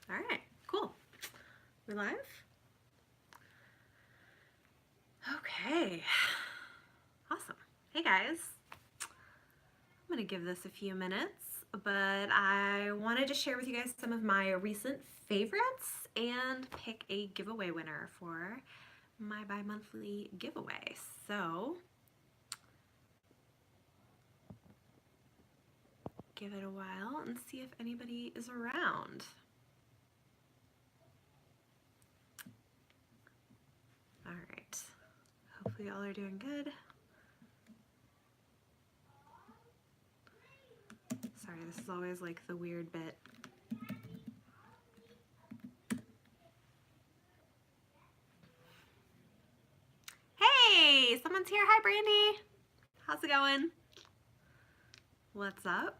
All right, cool. We live? Okay. Awesome. Hey guys. I'm going to give this a few minutes, but I wanted to share with you guys some of my recent favorites and pick a giveaway winner for my bi-monthly giveaway. So, give it a while and see if anybody is around. All right. Hopefully y'all are doing good. Sorry, this is always like the weird bit. Hey, someone's here. Hi, Brandy. How's it going? What's up?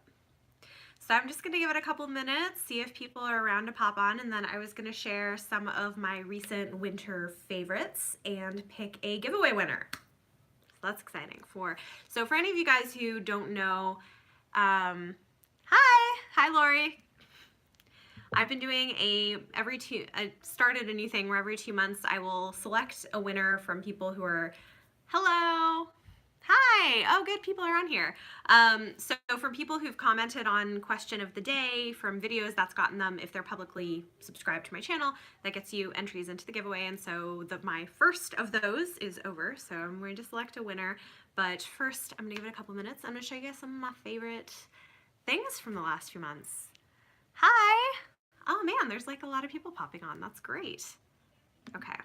So I'm just gonna give it a couple minutes, see if people are around to pop on, and then I was gonna share some of my recent winter favorites and pick a giveaway winner. So that's exciting. So for any of you guys who don't know, hi Lori. I've been doing I started a new thing where every 2 months I will select a winner from people who are, hello, hi, oh good, people are on here. So for people who've commented on question of the day from videos, that's gotten them, if they're publicly subscribed to my channel, that gets you entries into the giveaway. And so my first of those is over. So I'm going to select a winner, but first I'm gonna give it a couple minutes. I'm gonna show you guys some of my favorite things from the last few months. Hi. Oh man, there's like a lot of people popping on. That's great. Okay,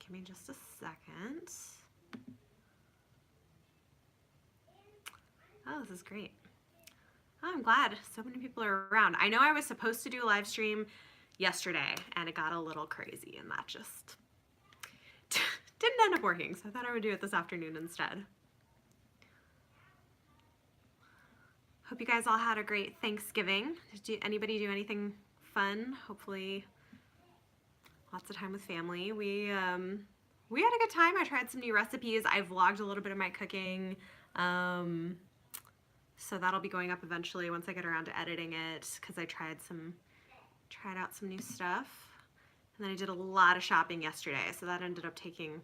give me just a second. Oh, this is great. Oh, I'm glad so many people are around. I know I was supposed to do a live stream yesterday and it got a little crazy and that just didn't end up working. So I thought I would do it this afternoon instead. Hope you guys all had a great Thanksgiving. Did anybody do anything fun? Hopefully lots of time with family. We had a good time. I tried some new recipes. I vlogged a little bit of my cooking. So that'll be going up eventually once I get around to editing it, because I tried out some new stuff. And then I did a lot of shopping yesterday, so that ended up taking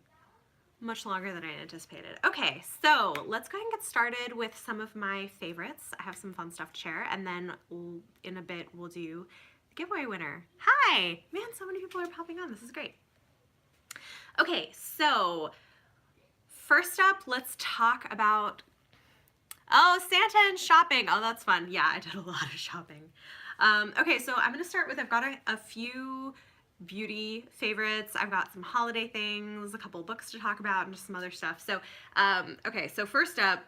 much longer than I anticipated. Okay, so let's go ahead and get started with some of my favorites. I have some fun stuff to share, and then in a bit we'll do the giveaway winner. Hi! Man, so many people are popping on. This is great. Okay, so first up, let's talk about, oh, Santa and shopping. Oh, that's fun. Yeah, I did a lot of shopping. Okay, so I'm gonna start with, I've got a few beauty favorites. I've got some holiday things, a couple books to talk about, and just some other stuff. So, okay, so first up,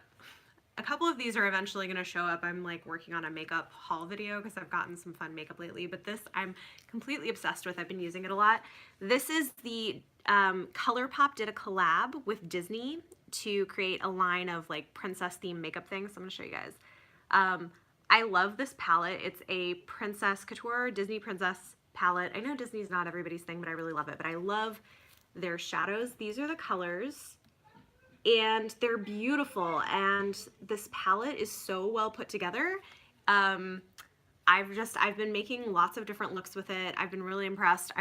a couple of these are eventually going to show up. I'm like working on a makeup haul video because I've gotten some fun makeup lately, but this I'm completely obsessed with. I've been using it a lot. This is the ColourPop did a collab with Disney to create a line of like princess themed makeup things. So I'm going to show you guys. I love this palette. It's a Princess Couture Disney Princess palette. I know Disney's not everybody's thing, but I really love it. But I love their shadows. These are the colors, and they're beautiful. And this palette is so well put together. I've been making lots of different looks with it. I've been really impressed.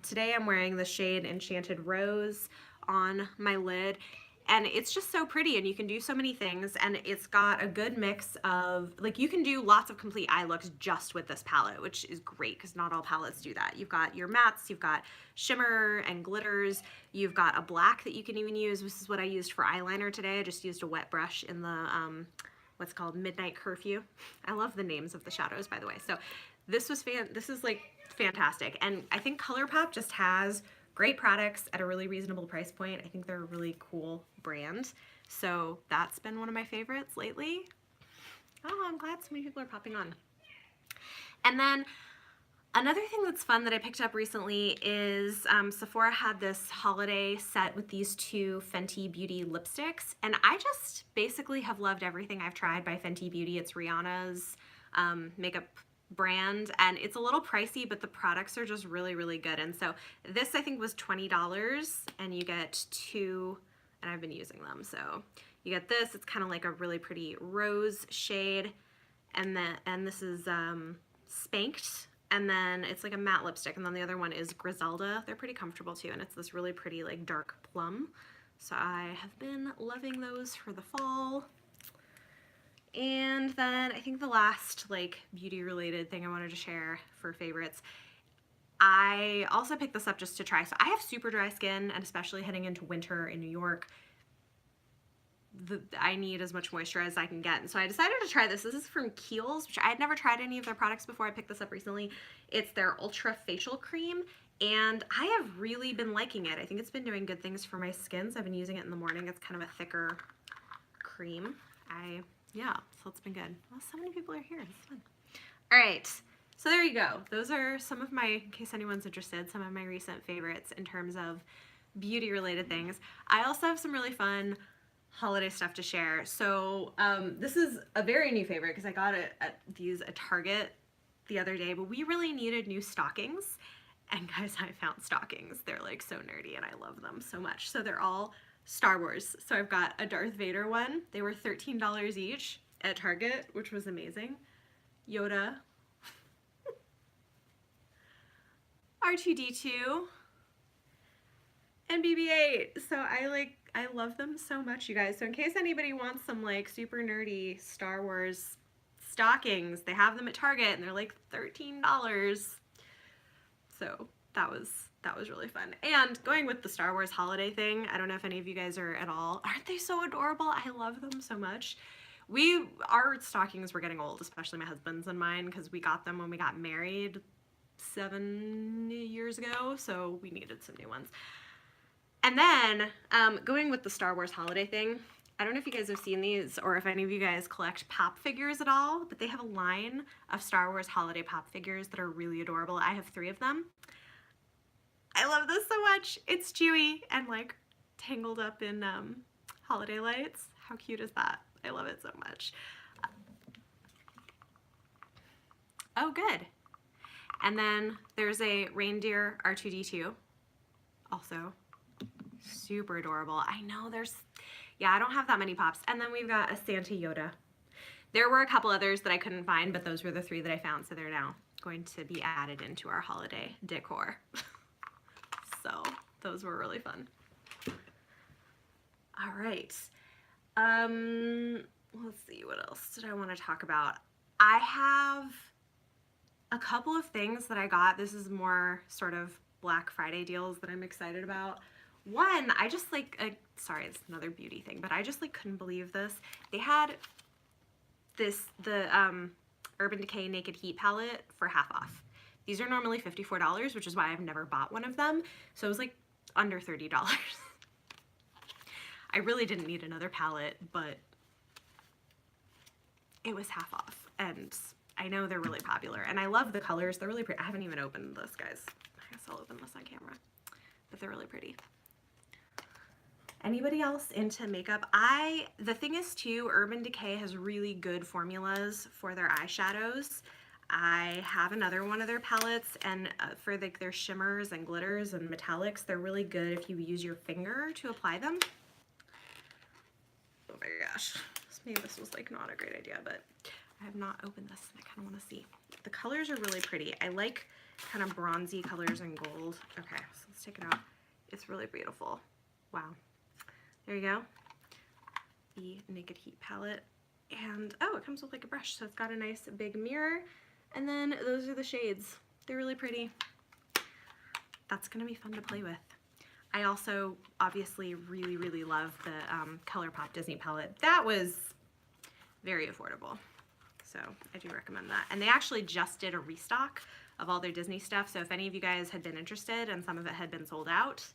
Today I'm wearing the shade Enchanted Rose on my lid. And it's just so pretty, and you can do so many things, and it's got a good mix of, like, you can do lots of complete eye looks just with this palette, which is great because not all palettes do that. You've got your mattes, you've got shimmer and glitters, you've got a black that you can even use. This is what I used for eyeliner today. I just used a wet brush in the, what's called Midnight Curfew. I love the names of the shadows, by the way. So this is like fantastic, and I think ColourPop just has great products at a really reasonable price point. I think they're a really cool brand. So that's been one of my favorites lately. Oh, I'm glad so many people are popping on. And then another thing that's fun that I picked up recently is Sephora had this holiday set with these two Fenty Beauty lipsticks. And I just basically have loved everything I've tried by Fenty Beauty. It's Rihanna's makeup brand, and it's a little pricey, but the products are just really, really good. And so this I think was $20, and you get two, and I've been using them. So you get this, it's kind of like a really pretty rose shade, and this is Spanked, and then it's like a matte lipstick, and then the other one is Griselda. They're pretty comfortable too, and it's this really pretty like dark plum. So I have been loving those for the fall. And then I think the last like beauty related thing I wanted to share for favorites, I also picked this up just to try. So I have super dry skin, and especially heading into winter in New York, I need as much moisture as I can get. And so I decided to try this. This is from Kiehl's, which I had never tried any of their products before. I picked this up recently. It's their Ultra Facial Cream, and I have really been liking it. I think it's been doing good things for my skin, so I've been using it in the morning. It's kind of a thicker cream. Yeah, so it's been good. Well, so many people are here. It's fun. All right, so there you go. Those are some of my, in case anyone's interested, some of my recent favorites in terms of beauty-related things. I also have some really fun holiday stuff to share. So this is a very new favorite because I got it at Target the other day, but we really needed new stockings. And guys, I found stockings. They're like so nerdy and I love them so much. So they're all Star Wars. So I've got a Darth Vader one. They were $13 each at Target, which was amazing. Yoda. R2-D2. And BB-8. So I love them so much, you guys. So in case anybody wants some like super nerdy Star Wars stockings, they have them at Target and they're like $13. So that was really fun. And going with the Star Wars holiday thing, I don't know if any of you guys are at all. Aren't they so adorable? I love them so much. Our stockings were getting old, especially my husband's and mine, because we got them when we got married 7 years ago, so we needed some new ones. And then going with the Star Wars holiday thing, I don't know if you guys have seen these or if any of you guys collect pop figures at all, but they have a line of Star Wars holiday pop figures that are really adorable. I have 3 of them. I love this so much. It's Chewie and like tangled up in holiday lights. How cute is that? I love it so much. Oh, good. And then there's a reindeer R2-D2, also super adorable. I know I don't have that many pops. And then we've got a Santa Yoda. There were a couple others that I couldn't find, but those were the 3 that I found, so they're now going to be added into our holiday decor. So those were really fun. All right. Let's see, what else did I want to talk about? I have a couple of things that I got. This is more sort of Black Friday deals that I'm excited about. One, I just like, sorry, it's another beauty thing, but I just like couldn't believe this. They had the Urban Decay Naked Heat palette for half off. These are normally $54, which is why I've never bought one of them. So it was like under $30. I really didn't need another palette, but it was half off. And I know they're really popular. And I love the colors. They're really pretty. I haven't even opened this, guys. I guess I'll open this on camera. But they're really pretty. Anybody else into makeup? The thing is too, Urban Decay has really good formulas for their eyeshadows. I have another one of their palettes, and for like their shimmers and glitters and metallics, they're really good if you use your finger to apply them. Oh my gosh, maybe this was like not a great idea, but I have not opened this and I kind of want to see. The colors are really pretty. I like kind of bronzy colors and gold. Okay, so let's take it out. It's really beautiful. Wow. There you go. The Naked Heat palette. And oh, it comes with like a brush, so it's got a nice big mirror. And then those are the shades. They're really pretty. That's gonna be fun to play with. I also obviously really, really love the ColourPop Disney palette. That was very affordable. So I do recommend that. And they actually just did a restock of all their Disney stuff. So if any of you guys had been interested and some of it had been sold out,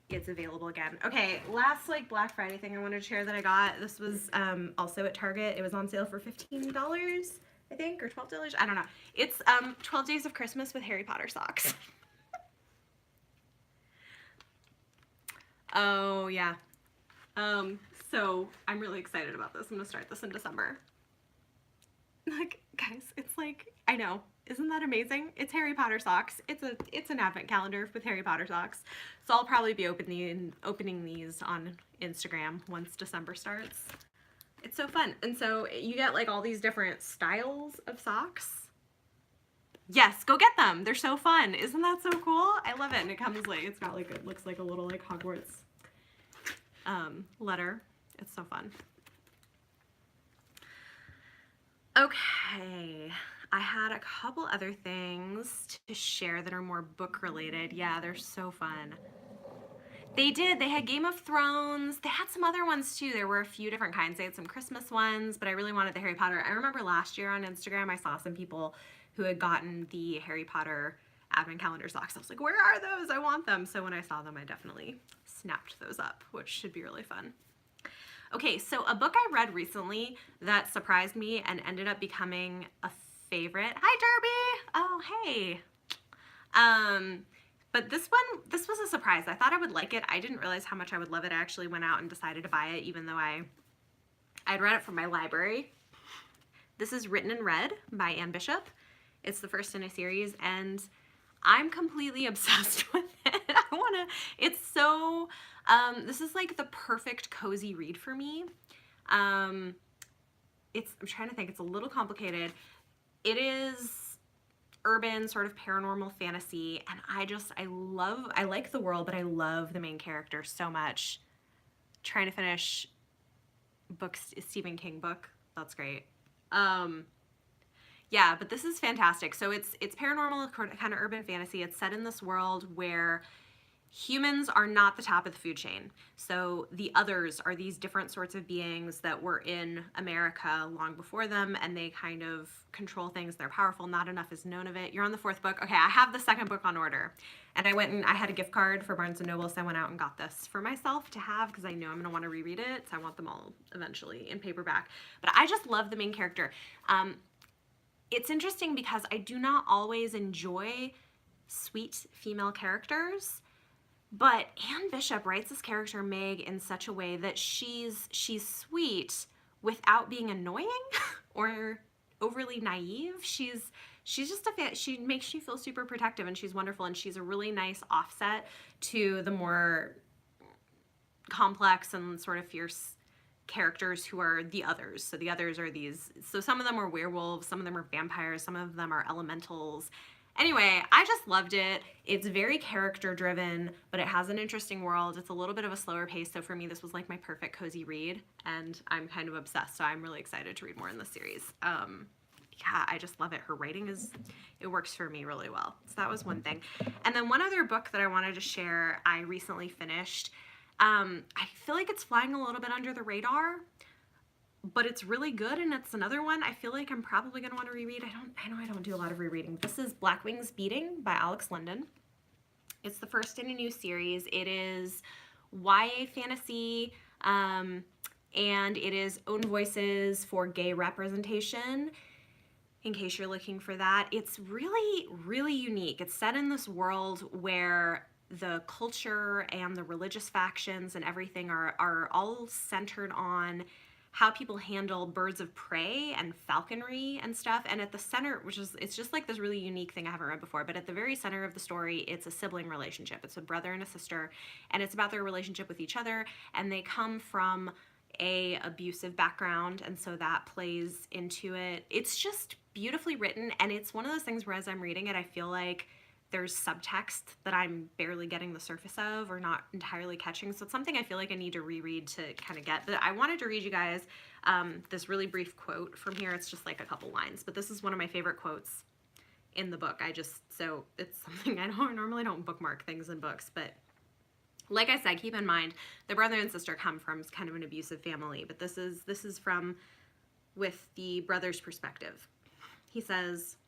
it's available again. Okay, last like Black Friday thing I wanted to share that I got. This was also at Target. It was on sale for $15, I think, or $12. I don't know. It's 12 Days of Christmas with Harry Potter socks. Oh yeah. So I'm really excited about this. I'm gonna start this in December. Like, guys, it's like, I know, isn't that amazing? It's Harry Potter socks. It's an advent calendar with Harry Potter socks. So I'll probably be opening these on Instagram once December starts. It's so fun. And so you get like all these different styles of socks. Yes, go get them. They're so fun. Isn't that so cool? I love it. And it comes like, it's got like, it looks like a little like Hogwarts letter. It's so fun. Okay, I had a couple other things to share that are more book related. Yeah, they're so fun. They did. They had Game of Thrones. They had some other ones too. There were a few different kinds. They had some Christmas ones, but I really wanted the Harry Potter. I remember last year on Instagram, I saw some people who had gotten the Harry Potter advent calendar socks. I was like, where are those? I want them. So when I saw them, I definitely snapped those up, which should be really fun. Okay, so a book I read recently that surprised me and ended up becoming a favorite. Hi, Derby. Oh, hey. But this was a surprise. I thought I would like it. I didn't realize how much I would love it. I actually went out and decided to buy it, even though I'd read it from my library. This is Written in Red by Anne Bishop. It's the first in a series, and I'm completely obsessed with it. It's so, this is like the perfect cozy read for me. I'm trying to think, it's a little complicated. It is urban, sort of paranormal fantasy, and I like the world, but I love the main character so much. Trying to finish Stephen King book. That's great. Yeah, but this is fantastic. So it's paranormal, kind of urban fantasy. It's set in this world where humans are not the top of the food chain. So the others are these different sorts of beings that were in America long before them, and they kind of control things. They're powerful. Not enough is known of it. You're on the 4th book. Okay, I have the 2nd book on order. And I had a gift card for Barnes & Noble, so I went out and got this for myself to have because I know I'm going to want to reread it. So I want them all eventually in paperback. But I just love the main character. It's interesting because I do not always enjoy sweet female characters. But Anne Bishop writes this character Meg in such a way that she's sweet without being annoying or overly naive. She's just she makes you feel super protective, and she's wonderful, and she's a really nice offset to the more complex and sort of fierce characters who are the others. So the others are so some of them are werewolves, some of them are vampires, some of them are elementals. Anyway, I just loved it. It's very character driven, but it has an interesting world. It's a little bit of a slower pace, so for me this was like my perfect cozy read, and I'm kind of obsessed, so I'm really excited to read more in this series. Yeah, I just love it. Her writing it works for me really well. So that was one thing. And then one other book that I wanted to share, I recently finished. I feel like it's flying a little bit under the radar, but it's really good, and it's another one I feel like I'm probably going to want to reread. I know I don't do a lot of rereading. This is Black Wings Beating by Alex London. It's the first in a new series. It is YA fantasy, and it is own voices for gay representation, in case you're looking for that. It's really, really unique. It's set in this world where the culture and the religious factions and everything are all centered on how people handle birds of prey and falconry and stuff. And at the center, it's just like this really unique thing I haven't read before, but at the very center of the story, it's a sibling relationship. It's a brother and a sister, and it's about their relationship with each other, and they come from a abusive background, and so that plays into it. It's just beautifully written, and it's one of those things where as I'm reading it, I feel like there's subtext that I'm barely getting the surface of or not entirely catching. So it's something I feel like I need to reread to kind of get. But I wanted to read you guys this really brief quote from here. It's just like a couple lines, but this is one of my favorite quotes in the book. So it's something I normally don't bookmark things in books, but like I said, keep in mind the brother and sister come from kind of an abusive family, but this is from with the brother's perspective. He says,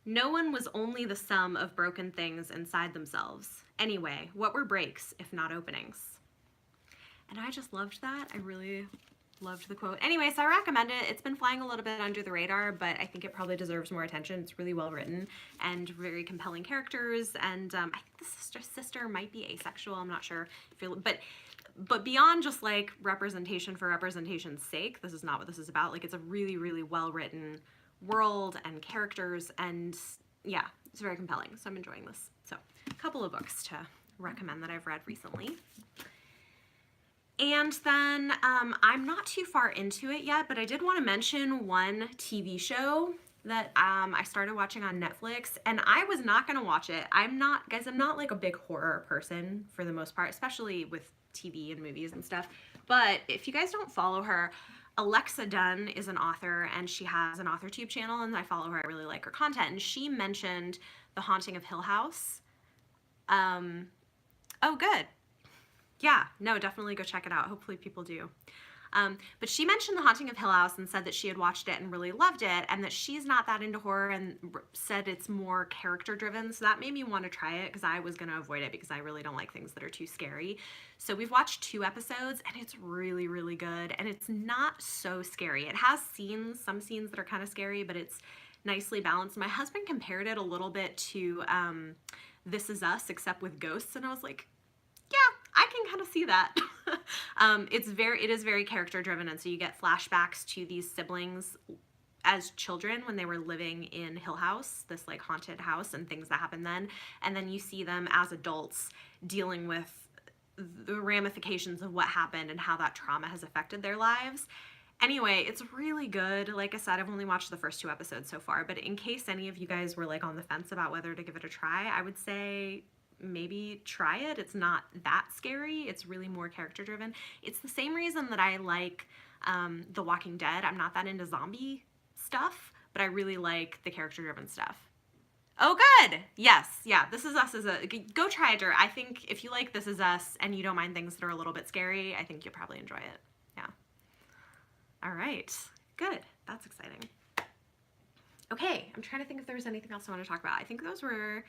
"No one was only the sum of broken things inside themselves. Anyway, what were breaks if not openings?" And I just loved that. I really loved the quote. Anyway, so I recommend it. It's been flying a little bit under the radar, but I think it probably deserves more attention. It's really well written and very compelling characters. And I think the sister might be asexual. I'm not sure. But beyond just like representation for representation's sake, this is not what this is about. Like, it's a really, really well written world and characters, and yeah, it's very compelling. So I'm enjoying this. So a couple of books to recommend that I've read recently. And then I'm not too far into it yet, but I did want to mention one TV show that I started watching on Netflix, and I was not gonna watch it. I'm not, guys, I'm not like a big horror person for the most part, especially with TV and movies and stuff. But if you guys don't follow her, Alexa Dunn is an author, and she has an AuthorTube channel, and I follow her. I really like her content, and she mentioned The Haunting of Hill House. Oh, good. Yeah, no, definitely go check it out. Hopefully people do. But she mentioned The Haunting of Hill House and said that she had watched it and really loved it, and that she's not that into horror, and said it's more character driven. So that made me want to try it, because I was going to avoid it because I really don't like things that are too scary. So we've watched 2 episodes, and it's really, really good. And it's not so scary. It has some scenes that are kind of scary, but it's nicely balanced. My husband compared it a little bit to This Is Us, except with ghosts. And I was like, yeah, I can kind of see that. It is very character driven, and so you get flashbacks to these siblings as children when they were living in Hill House, this like haunted house, and things that happened then. And then you see them as adults dealing with the ramifications of what happened and how that trauma has affected their lives. Anyway, it's really good. Like I said, I've only watched the first 2 episodes so far, but in case any of you guys were like on the fence about whether to give it a try, I would say maybe try it. It's not that scary. It's really more character driven. It's the same reason that I like The Walking Dead. I'm not that into zombie stuff, but I really like the character driven stuff. Oh, good. Yes. Yeah. This Is Us go try it. Or I think if you like This Is Us and you don't mind things that are a little bit scary, I think you'll probably enjoy it. Yeah. All right. Good. That's exciting. Okay. I'm trying to think if there was anything else I want to talk about. I think those were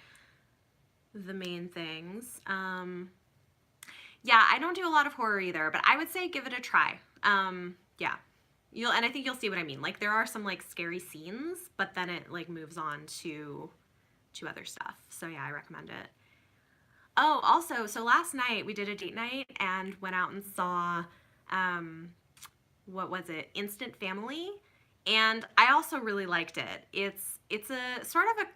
the main things. Yeah, I don't do a lot of horror either, but I would say give it a try. Yeah. And I think you'll see what I mean. Like, there are some like scary scenes, but then it like moves on to other stuff. So yeah, I recommend it. Oh, also, so last night we did a date night and went out and saw what was it? Instant Family. And I also really liked it. It's a sort of a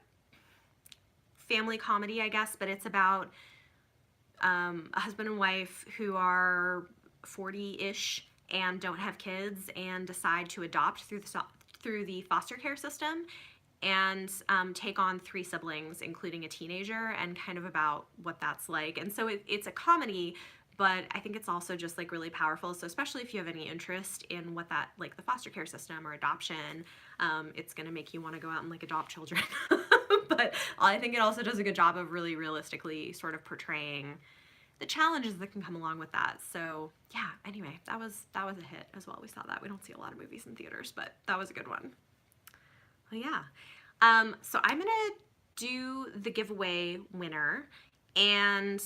family comedy, I guess, but it's about a husband and wife who are 40-ish and don't have kids and decide to adopt through the foster care system, and take on 3 siblings, including a teenager, and kind of about what that's like. And so it's a comedy, but I think it's also just like really powerful. So especially if you have any interest in what that, like the foster care system or adoption, it's gonna make you want to go out and like adopt children. But I think it also does a good job of really realistically sort of portraying the challenges that can come along with that. So yeah, anyway, that was a hit as well. We saw that. We don't see a lot of movies in theaters, but that was a good one. Well, yeah. So I'm gonna do the giveaway winner. And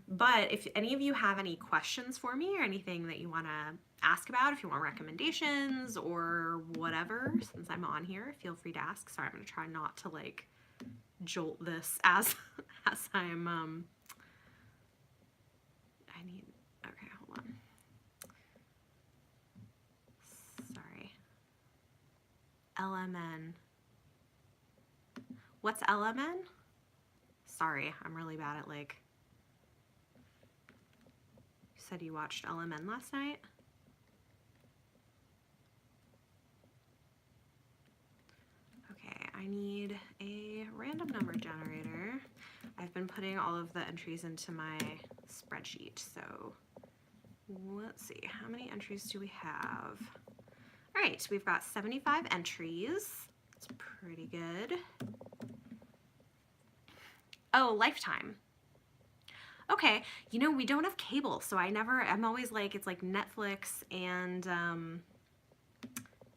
but if any of you have any questions for me or anything that you want to ask about, if you want recommendations or whatever, since I'm on here, feel free to ask. Sorry, I'm going to try not to like jolt this as I'm okay, hold on. Sorry. LMN. What's LMN? Sorry, I'm really bad at like, you said you watched LMN last night? Okay, I need a random number generator. I've been putting all of the entries into my spreadsheet, so let's see, how many entries do we have? All right, we've got 75 entries. That's pretty good. Oh, Lifetime. Okay, we don't have cable, so I'm always like, it's like Netflix and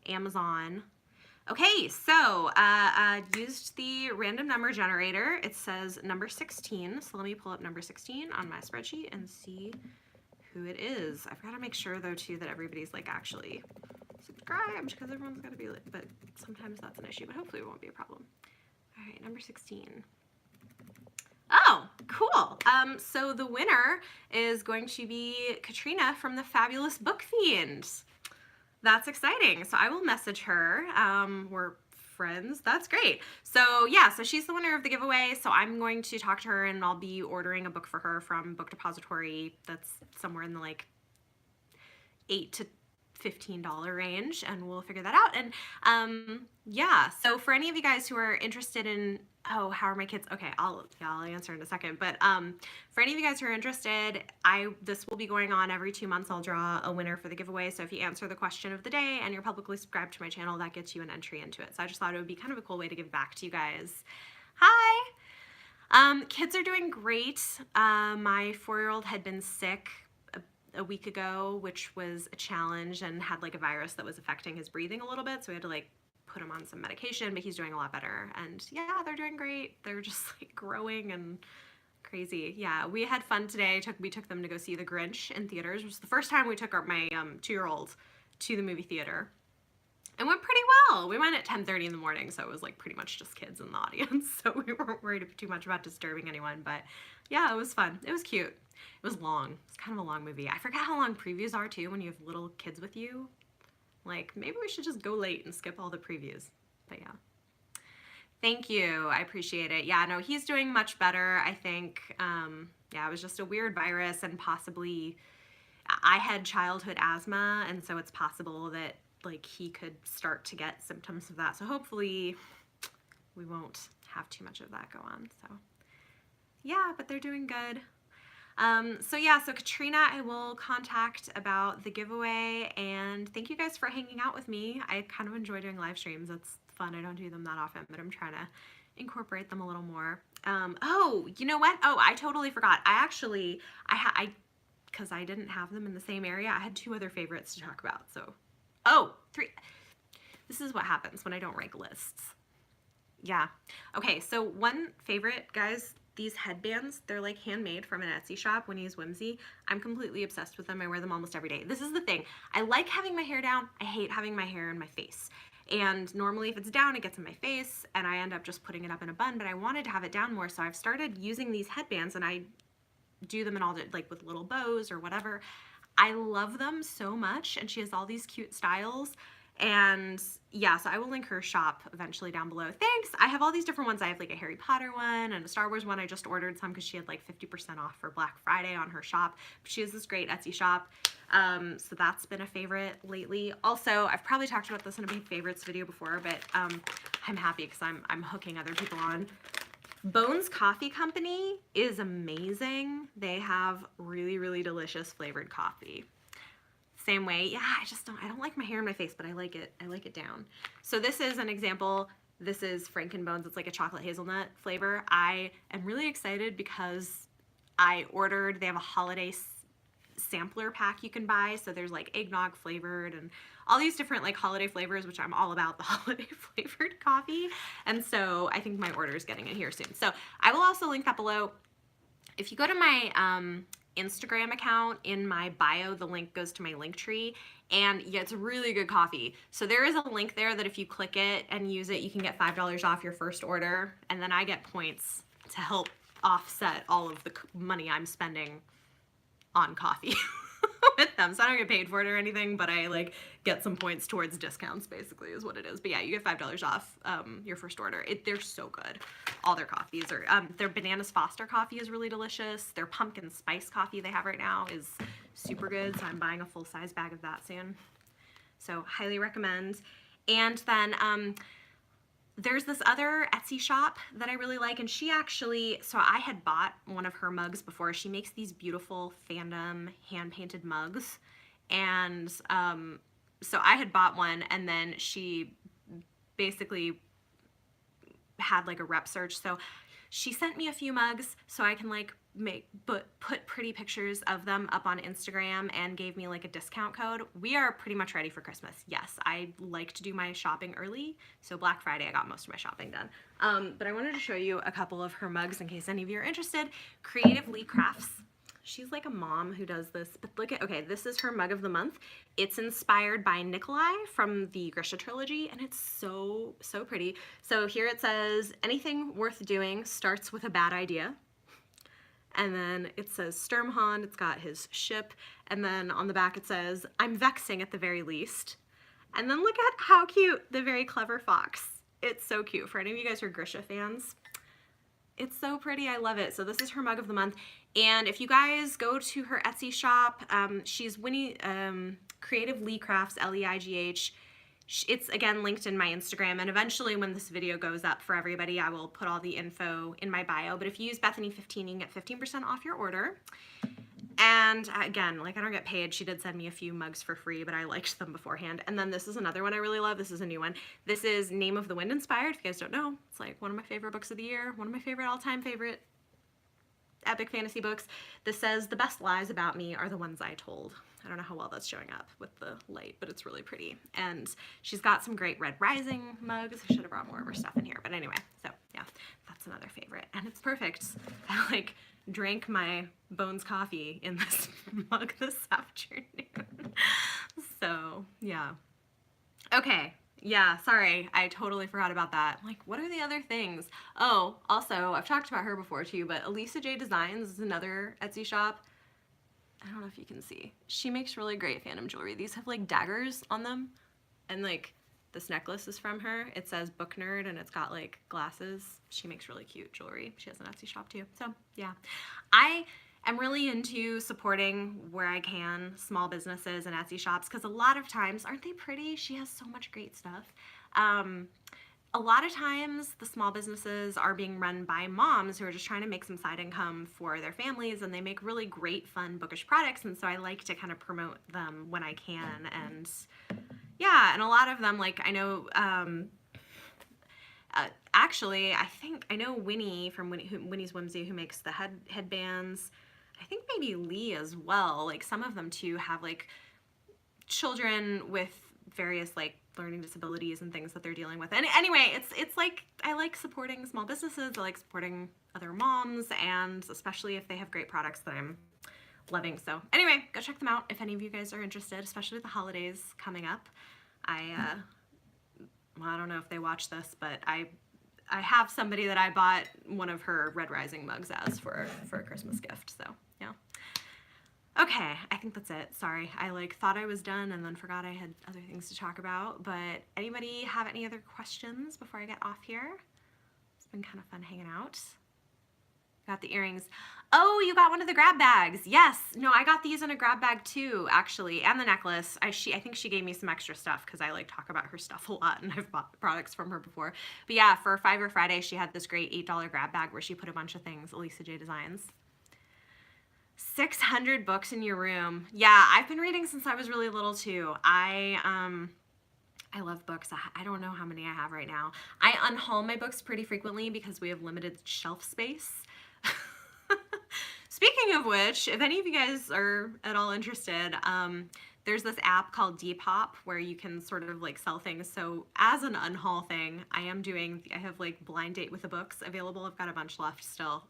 Amazon. Okay, so used the random number generator. It says number 16, so let me pull up number 16 on my spreadsheet and see who it is. I've got to make sure, though, too, that everybody's like actually subscribed, because everyone's got to be, but sometimes that's an issue, but hopefully it won't be a problem. All right, number 16. Oh, cool. So the winner is going to be Katrina from the Fabulous Book Fiend. That's exciting. So I will message her. We're friends. That's great. So yeah, so she's the winner of the giveaway. So I'm going to talk to her, and I'll be ordering a book for her from Book Depository that's somewhere in the like $8 to $15 range, and we'll figure that out. And yeah, so for any of you guys who are interested in, oh, how are my kids? Okay, I'll answer in a second. But for any of you guys who are interested, this will be going on every 2 months. I'll draw a winner for the giveaway. So if you answer the question of the day and you're publicly subscribed to my channel, that gets you an entry into it. So I just thought it would be kind of a cool way to give back to you guys. Hi. Kids are doing great. My 4-year-old had been sick a week ago, which was a challenge, and had like a virus that was affecting his breathing a little bit. So we had to like put him on some medication, but he's doing a lot better. And yeah, they're doing great. They're just like growing and crazy. Yeah, we had fun today. We took them to go see The Grinch in theaters, which was the first time we took my 2-year-old to the movie theater. It went pretty well. We went at 10:30 in the morning, so it was like pretty much just kids in the audience. So we weren't worried too much about disturbing anyone, but yeah, it was fun. It was cute. It was long. It's kind of a long movie. I forget how long previews are too when you have little kids with you. Like, maybe we should just go late and skip all the previews. But yeah. Thank you. I appreciate it. Yeah, no, he's doing much better, I think. Yeah, it was just a weird virus, and possibly I had childhood asthma, and so it's possible that like he could start to get symptoms of that. So hopefully we won't have too much of that go on. So yeah, but they're doing good. So yeah, so Katrina, I will contact about the giveaway, and thank you guys for hanging out with me. I kind of enjoy doing live streams. It's fun. I don't do them that often, but I'm trying to incorporate them a little more. Oh, you know what? Oh, I totally forgot. Because I didn't have them in the same area, I had 2 other favorites to talk about. So, oh, 3. This is what happens when I don't rank lists. Yeah. Okay, so one favorite, guys, these headbands, they're like handmade from an Etsy shop, Winnie's Whimsy. I'm completely obsessed with them. I wear them almost every day. This is the thing. I like having my hair down. I hate having my hair in my face. And normally if it's down, it gets in my face, and I end up just putting it up in a bun, but I wanted to have it down more, so I've started using these headbands, and I do them in all, like with little bows or whatever. I love them so much, and she has all these cute styles. And yeah, so I will link her shop eventually down below. Thanks. I have all these different ones. I have like a Harry Potter one and a Star Wars one. I just ordered some because she had like 50% off for Black Friday on her shop. But she has this great Etsy shop. So that's been a favorite lately. Also, I've probably talked about this in a big favorites video before, but I'm happy because I'm hooking other people on. Bones Coffee Company is amazing. They have really, really delicious flavored coffee. Same way, yeah, I don't like my hair in my face, but I like it down. So this is an example. This is Frankenbones. It's like a chocolate hazelnut flavor. I am really excited because I ordered, they have a holiday sampler pack you can buy. So there's like eggnog flavored and all these different like holiday flavors, which I'm all about the holiday flavored coffee. And so I think my order is getting in here soon. So I will also link that below. If you go to my Instagram account, in my bio, the link goes to my link tree, and yeah, it's really good coffee. So there is a link there that if you click it and use it, you can get $5 off your first order, and then I get points to help offset all of the money I'm spending on coffee with them. So I don't get paid for it or anything, but I like get some points towards discounts, basically is what it is. But yeah, you get $5 off your first order. They're so good. All their coffees are, their Bananas Foster coffee is really delicious. Their pumpkin spice coffee they have right now is super good. So I'm buying a full-size bag of that soon. So highly recommend. And then there's this other Etsy shop that I really like, and she actually, so I had bought one of her mugs before. She makes these beautiful fandom hand-painted mugs, and so I had bought one, and then she basically had like a rep search, so she sent me a few mugs so I can like put pretty pictures of them up on Instagram, and gave me like a discount code. We are pretty much ready for Christmas. Yes, I like to do my shopping early, so Black Friday I got most of my shopping done. But I wanted to show you a couple of her mugs in case any of you are interested. Creative Lee Crafts. She's like a mom who does this, but look at, okay, this is her mug of the month. It's inspired by Nikolai from the Grisha trilogy, and it's so, so pretty. So here it says, anything worth doing starts with a bad idea. And then it says Sturmhond, it's got his ship, and then on the back it says, I'm vexing at the very least. And then look at how cute the very clever fox. It's so cute. For any of you guys who are Grisha fans, it's so pretty. I love it. So this is her mug of the month. And if you guys go to her Etsy shop, she's Winnie, Creative Lee Crafts, Leigh. It's again linked in my Instagram, and eventually when this video goes up for everybody, I will put all the info in my bio. But if you use Bethany15, you can get 15% off your order. And again, like, I don't get paid. She did send me a few mugs for free, but I liked them beforehand. And then this is another one I really love. This is a new one. This is Name of the Wind inspired. If you guys don't know, it's like one of my favorite books of the year, one of my favorite all-time favorite epic fantasy books. This says, the best lies about me are the ones I told. I don't know how well that's showing up with the light, but it's really pretty. And she's got some great Red Rising mugs. I should have brought more of her stuff in here. But anyway, so yeah, that's another favorite. And it's perfect. I like drank my Bones coffee in this mug this afternoon. So yeah. Okay. Yeah, sorry, I totally forgot about that. Like, what are the other things? Oh, also, I've talked about her before too, but Elisa J Designs is another Etsy shop. I don't know if you can see. She makes really great fandom jewelry. These have like daggers on them, and like this necklace is from her. It says Book Nerd, and it's got like glasses. She makes really cute jewelry. She has an Etsy shop too. So yeah, I am really into supporting where I can small businesses and Etsy shops, because a lot of times, aren't they pretty? She has so much great stuff. A lot of times the small businesses are being run by moms who are just trying to make some side income for their families, and they make really great, fun, bookish products, and so I like to kind of promote them when I can. And yeah, and a lot of them, like, I know, actually, I know Winnie from Winnie's Whimsy, who makes the headbands. I think maybe Lee as well. Like, some of them too have like children with various like learning disabilities and things that they're dealing with. And anyway, it's like, I like supporting small businesses. I like supporting other moms, and especially if they have great products that I'm loving. So anyway, go check them out if any of you guys are interested, especially with the holidays coming up. Well, I don't know if they watch this, but I have somebody that I bought one of her Red Rising mugs as for a Christmas gift. So yeah. Okay, I think that's it. Sorry, I like thought I was done and then forgot I had other things to talk about. But anybody have any other questions before I get off here? It's been kind of fun hanging out. Got the earrings. Oh, you got one of the grab bags. Yes. No, I got these in a grab bag too, actually, and the necklace. I think she gave me some extra stuff because I like talk about her stuff a lot, and I've bought products from her before. But yeah, for Fiverr Friday, she had this great $8 grab bag where she put a bunch of things. Elisa J Designs. 600 books in your room. Yeah, I've been reading since I was really little too. I love books. I don't know how many I have right now. I unhaul my books pretty frequently because we have limited shelf space. Speaking of which, if any of you guys are at all interested, there's this app called Depop where you can sort of like sell things. So as an unhaul thing, I have like Blind Date with the Books available. I've got a bunch left still.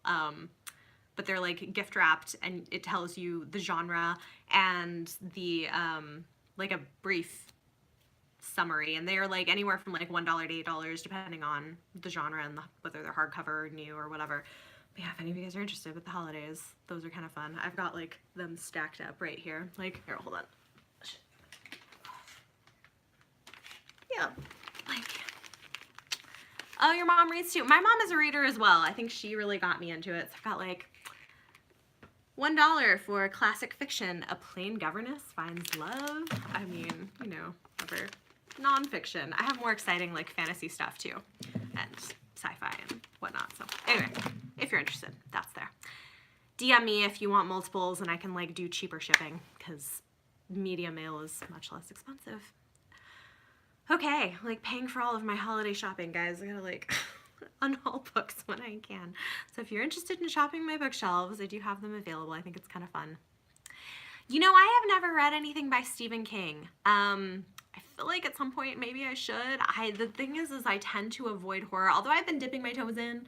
But they're like gift wrapped, and it tells you the genre and the like a brief summary, and they're like anywhere from like $1 to $8 depending on the genre and whether they're hardcover, new, or whatever. But yeah, if any of you guys are interested with the holidays, those are kind of fun. I've got like them stacked up right here. Like, here, hold on. Yeah, like, oh, your mom reads too. My mom is a reader as well. I think she really got me into it. So I've got like $1 for classic fiction. A Plain Governess Finds Love. I mean, you know, whatever. Nonfiction. I have more exciting like fantasy stuff too, and sci-fi and whatnot. So anyway, if you're interested, that's there. DM me if you want multiples, and I can like do cheaper shipping because media mail is much less expensive. Okay, like paying for all of my holiday shopping, guys. I gotta like unhaul books when I can. So if you're interested in shopping my bookshelves, I do have them available. I think it's kind of fun. You know, I have never read anything by Stephen King. I feel like at some point maybe I should. The thing is I tend to avoid horror. Although I've been dipping my toes in,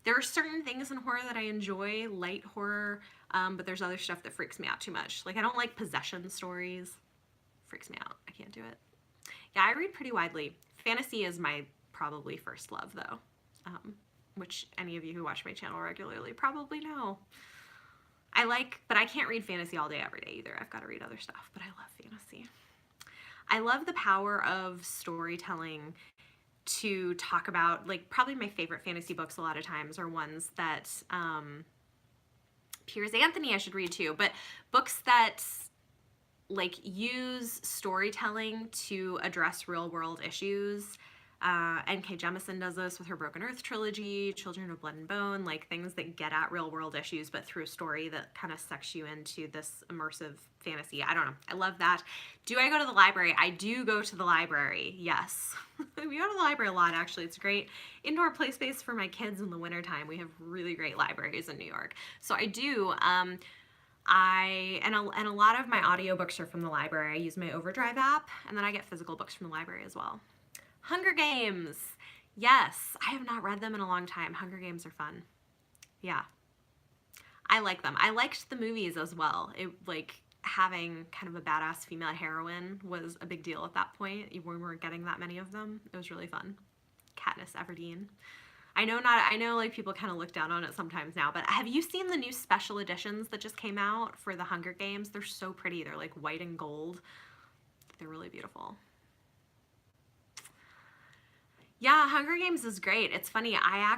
there are certain things in horror that I enjoy, light horror, but there's other stuff that freaks me out too much. Like, I don't like possession stories. Freaks me out. I can't do it. Yeah, I read pretty widely. Fantasy is my probably first love, though, which any of you who watch my channel regularly probably know. But I can't read fantasy all day, every day either. I've got to read other stuff, but I love fantasy. I love the power of storytelling to talk about, like, probably my favorite fantasy books a lot of times are ones that, Piers Anthony I should read too, but books that like use storytelling to address real world issues. N.K. Jemisin does this with her Broken Earth trilogy, Children of Blood and Bone, like things that get at real world issues, but through a story that kind of sucks you into this immersive fantasy. I don't know. I love that. Do I go to the library? I do go to the library. Yes. We go to the library a lot, actually. It's a great indoor play space for my kids in the wintertime. We have really great libraries in New York. So I do. And a lot of my audiobooks are from the library. I use my Overdrive app, and then I get physical books from the library as well. Hunger Games. Yes, I have not read them in a long time. Hunger Games are fun. Yeah. I like them. I liked the movies as well. It, like, having kind of a badass female heroine was a big deal at that point. We weren't getting that many of them. It was really fun. Katniss Everdeen. I know like people kind of look down on it sometimes now, but have you seen the new special editions that just came out for the Hunger Games? They're so pretty. They're like white and gold. They're really beautiful. Yeah, Hunger Games is great. It's funny. I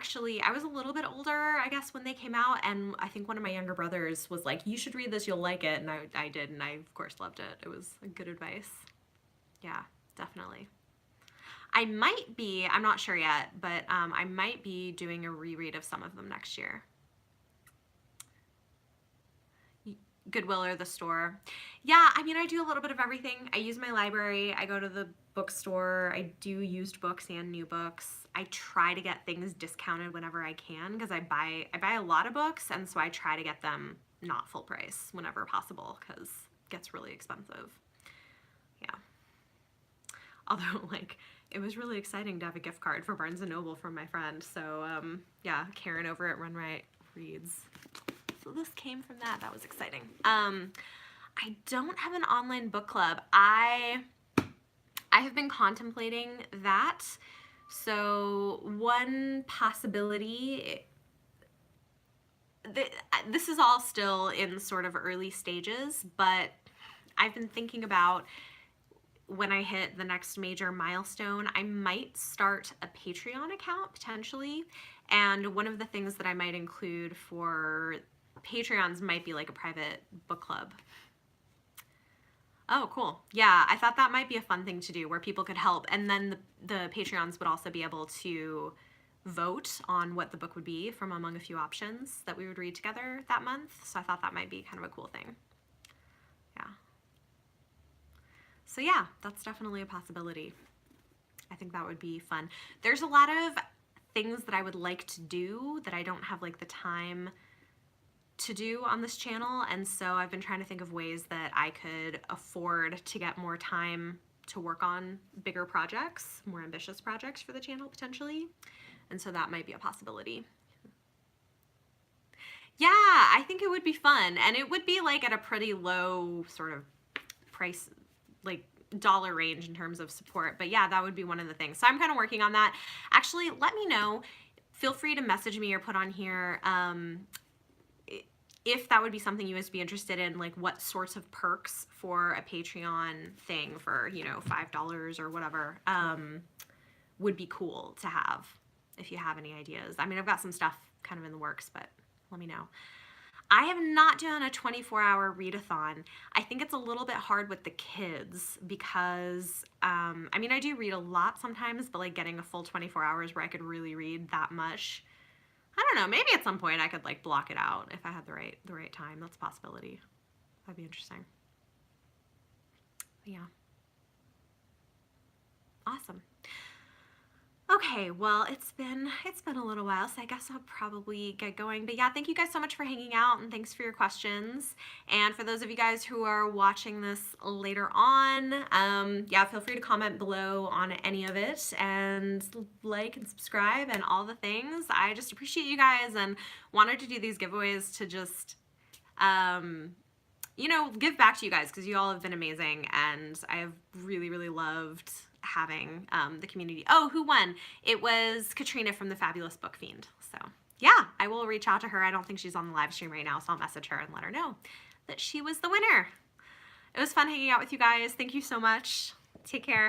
was a little bit older, I guess, when they came out, and I think one of my younger brothers was like, you should read this, you'll like it, and I did, and I, of course, loved it. It was good advice. Yeah, definitely. I'm not sure yet, but I might be doing a reread of some of them next year. Goodwill or the store. Yeah, I mean, I do a little bit of everything. I use my library. I go to the bookstore. I do used books and new books. I try to get things discounted whenever I can because I buy a lot of books, and so I try to get them not full price whenever possible because it gets really expensive. Yeah. Although, like, it was really exciting to have a gift card for Barnes & Noble from my friend. So, yeah, Karen over at Run Right reads. So this came from that. That was exciting. I don't have an online book club. I have been contemplating that. So one possibility, this is all still in sort of early stages, but I've been thinking about when I hit the next major milestone, I might start a Patreon account potentially. And one of the things that I might include for Patreons might be like a private book club. Oh, cool. Yeah, I thought that might be a fun thing to do where people could help. And then the Patreons would also be able to vote on what the book would be from among a few options that we would read together that month. So I thought that might be kind of a cool thing. Yeah. So yeah, that's definitely a possibility. I think that would be fun. There's a lot of things that I would like to do that I don't have like the time to do on this channel, and so I've been trying to think of ways that I could afford to get more time to work on bigger projects, more ambitious projects for the channel potentially, and so that might be a possibility. Yeah, I think it would be fun, and it would be like at a pretty low sort of price, like dollar range in terms of support, but yeah, that would be one of the things. So I'm kind of working on that. Actually, let me know. Feel free to message me or put on here if that would be something you guys would be interested in, like what sorts of perks for a Patreon thing for, you know, $5 or whatever, would be cool to have if you have any ideas. I mean, I've got some stuff kind of in the works, but let me know. I have not done a 24-hour readathon. I think it's a little bit hard with the kids because, I mean, I do read a lot sometimes, but like getting a full 24 hours where I could really read that much, I don't know, maybe at some point I could like block it out if I had the right time. That's a possibility. That'd be interesting. But yeah. Awesome. Okay, well, it's been a little while, so I guess I'll probably get going. But yeah, thank you guys so much for hanging out, and thanks for your questions. And for those of you guys who are watching this later on, yeah, feel free to comment below on any of it, and like and subscribe and all the things. I just appreciate you guys and wanted to do these giveaways to just, you know, give back to you guys because you all have been amazing, and I have really, really loved having the community. Oh, who won? It was Katrina from the Fabulous Book Fiend. So yeah, I will reach out to her. I don't think she's on the live stream right now, so I'll message her and let her know that she was the winner. It was fun hanging out with you guys. Thank you so much. Take care.